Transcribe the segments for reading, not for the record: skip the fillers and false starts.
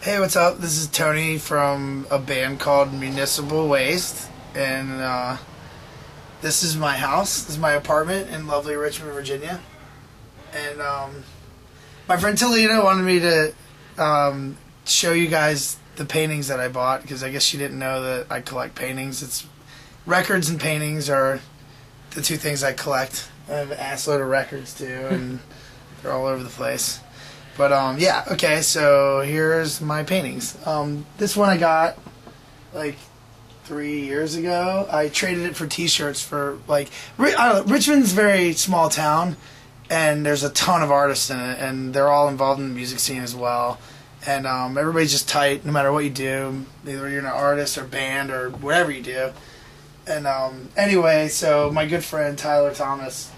Hey, what's up? This is Tony from a band called Municipal Waste, and this is my house. This is my apartment in lovely Richmond, Virginia. And my friend Toledo wanted me to show you guys the paintings that I bought, because I guess she didn't know that I collect paintings. It's records and paintings are the two things I collect. I have an assload of records too, and they're all over the place. But yeah, okay, so here's my paintings. This one I got like 3 years ago. I traded it for t-shirts for I don't know, Richmond's a very small town, and there's a ton of artists in it, and they're all involved in the music scene as well. And everybody's just tight no matter what you do, either you're an artist or band or whatever you do. And anyway, so my good friend Tyler Thomas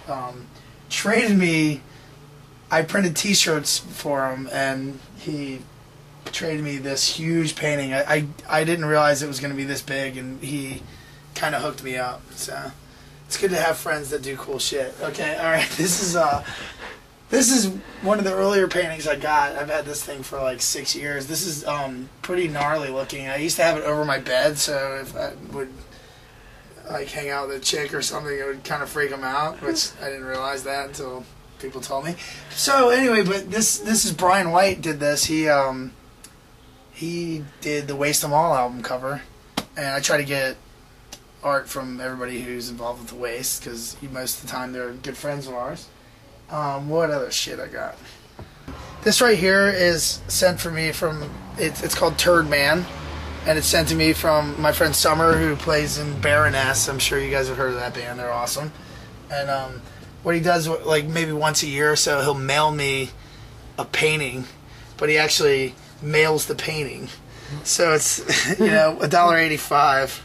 traded me. I printed t-shirts for him, and he traded me this huge painting. I didn't realize it was going to be this big, and he kind of hooked me up. So it's good to have friends that do cool shit. Okay, all right. This is one of the earlier paintings I got. I've had this thing for like 6 years. This is pretty gnarly looking. I used to have it over my bed, so if I would like hang out with a chick or something, it would kind of freak them out, which I didn't realize that until people told me. So anyway, but this is Brian White did this. He did the Waste 'Em All album cover, and I try to get art from everybody who's involved with the Waste, because most of the time they're good friends of ours. What other shit I got? This right here is sent for me from it's called Turd Man, and it's sent to me from my friend Summer, who plays in Baroness. I'm sure you guys have heard of that band. They're awesome. And what he does, like maybe once a year or so, he'll mail me a painting, but he actually mails the painting. So it's, you know, $1.85.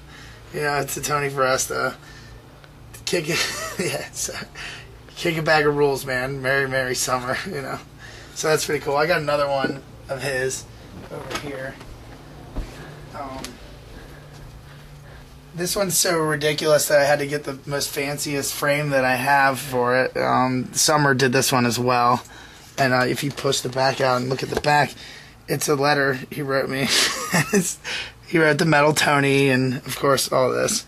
You know, it's a Tony Foresta. Kick it, yeah. So, kick a bag of rules, man. Merry, merry summer. You know. So that's pretty cool. I got another one of his over here. This one's so ridiculous that I had to get the most fanciest frame that I have for it. Summer did this one as well. And if you push the back out and look at the back, it's a letter he wrote me. He wrote the Metal Tony and, of course, all this.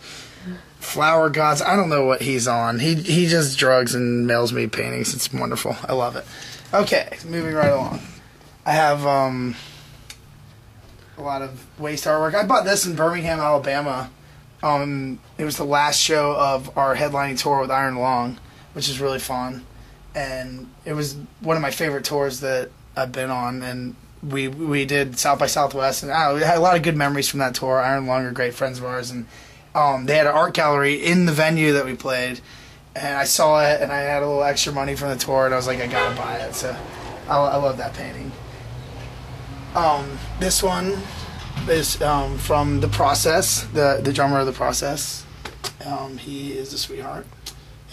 Flower Gods. I don't know what he's on. He just drugs and mails me paintings. It's wonderful. I love it. Okay, moving right along. I have a lot of Waste artwork. I bought this in Birmingham, Alabama. It was the last show of our headlining tour with Iron Lung, which is really fun, and it was one of my favorite tours that I've been on. And we did South by Southwest, and we had a lot of good memories from that tour. Iron Lung are great friends of ours, and they had an art gallery in the venue that we played, and I saw it, and I had a little extra money from the tour, and I was like, I gotta buy it. So I love that painting. This one is from The Process, the drummer of The Process. He is a sweetheart,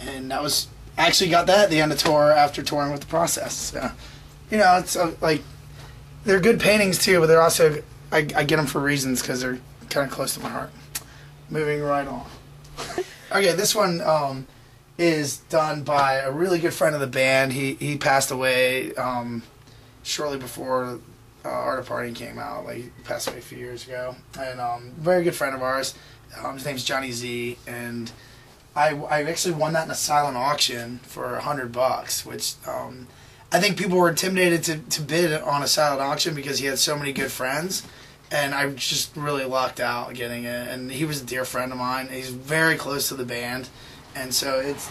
and that was actually got that at the end of tour after touring with The Process. So, you know, it's like they're good paintings too, but they're also I get them for reasons, because they're kind of close to my heart. Moving right on. Okay, this one is done by a really good friend of the band. He passed away shortly before Art of Partying came out. Like, he passed away a few years ago. And very good friend of ours. His name's Johnny Z, and I actually won that in a silent auction for $100, which I think people were intimidated to bid on a silent auction because he had so many good friends, and I just really lucked out getting it. And he was a dear friend of mine. He's very close to the band, and so it's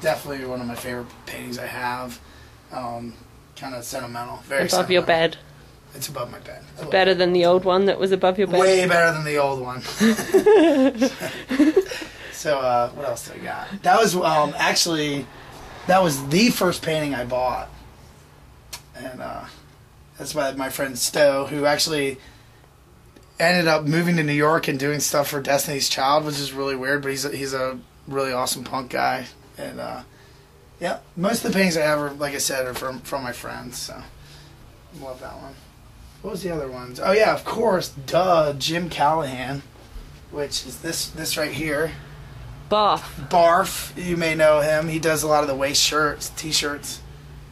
definitely one of my favorite paintings I have. Kind of sentimental, very above sentimental. Your bed. It's above my bed. It's better than the old one that was above your bed? Way better than the old one. So, what else did I got? That was, actually, that was the first painting I bought. And, that's by my friend Stowe, who actually ended up moving to New York and doing stuff for Destiny's Child, which is really weird, but he's a really awesome punk guy. And, yeah, most of the paintings I have are, like I said, are from my friends, so I love that one. What was the other ones? Oh yeah, of course, Jim Callahan, which is this right here. Barf, you may know him. He does a lot of the Waste shirts, t-shirts.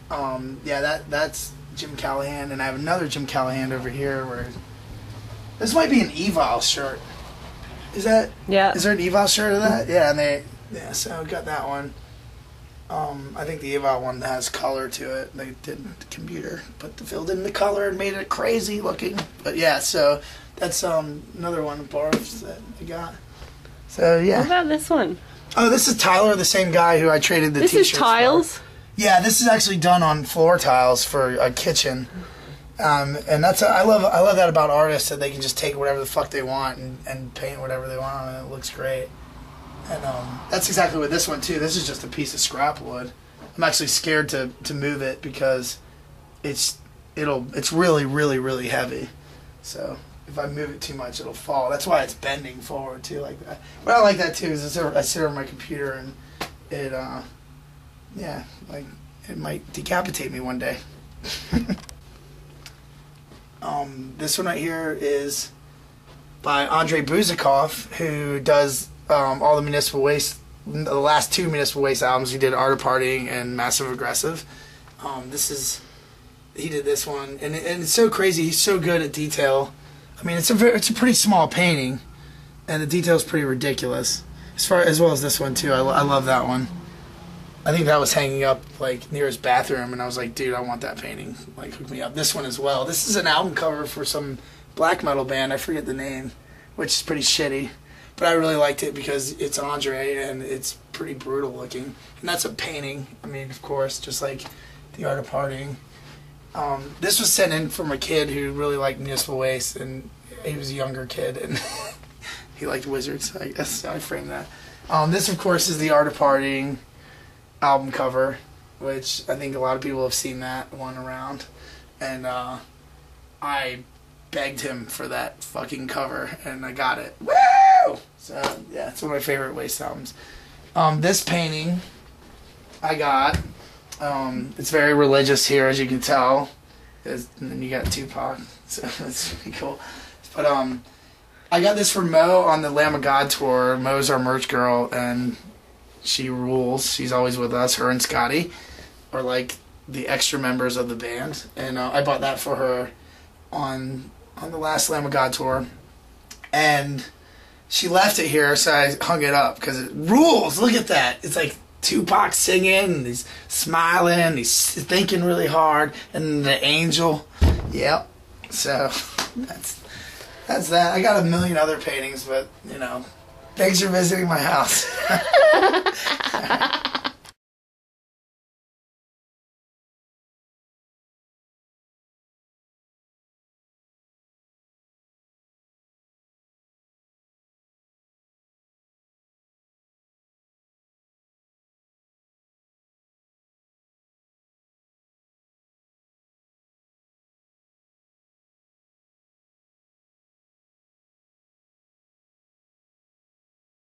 Yeah, that's Jim Callahan, and I have another Jim Callahan over here where this might be an Eval shirt. Is that? Yeah. Is there an Eval shirt of that? Yeah, so I got that one. I think the Eval one has color to it. They did the computer, filled in the color and made it crazy looking. But yeah, so that's another one of Barf's that I got. So yeah. What about this one? Oh, this is Tyler, the same guy who I traded the t-shirts This is tiles? for. Yeah, this is actually done on floor tiles for a kitchen. And that's I love that about artists, that they can just take whatever the fuck they want and paint whatever they want on it. It looks great. And that's exactly what this one too. This is just a piece of scrap wood. I'm actually scared to move it because it's really really really heavy. So if I move it too much, it'll fall. That's why it's bending forward too like that. But I like that too, is I sit over my computer and it it might decapitate me one day. This one right here is by Andrei Buzikov, who does all the Municipal Waste, the last two Municipal Waste albums. He did Art of Partying and Massive Aggressive. He did this one, and it's so crazy. He's so good at detail. I mean, it's a pretty small painting, and the detail's pretty ridiculous. As well as this one too. I love that one. I think that was hanging up like near his bathroom, and I was like, dude, I want that painting. Like, hook me up. This one as well. This is an album cover for some black metal band. I forget the name, which is pretty shitty. But I really liked it because it's Andre, and it's pretty brutal looking. And that's a painting. I mean, of course, just like the Art of Partying. This was sent in from a kid who really liked Municipal Waste, and he was a younger kid, and he liked Wizards, I guess. So I framed that. This, of course, is the Art of Partying album cover, which I think a lot of people have seen that one around, and I begged him for that fucking cover, and I got it. Woo! So yeah, it's one of my favorite Waste albums. This painting I got. It's very religious here, as you can tell, and then you got Tupac, so that's pretty cool. But I got this from Mo on the Lamb of God tour. Mo's our merch girl, and she rules. She's always with us. Her and Scotty are like the extra members of the band, and I bought that for her on the last Lamb of God tour, and she left it here, so I hung it up because it rules. Look at that. It's like Tupac singing, and he's smiling, he's thinking really hard, and the angel. Yep. So that's that. I got a million other paintings, but thanks for visiting my house.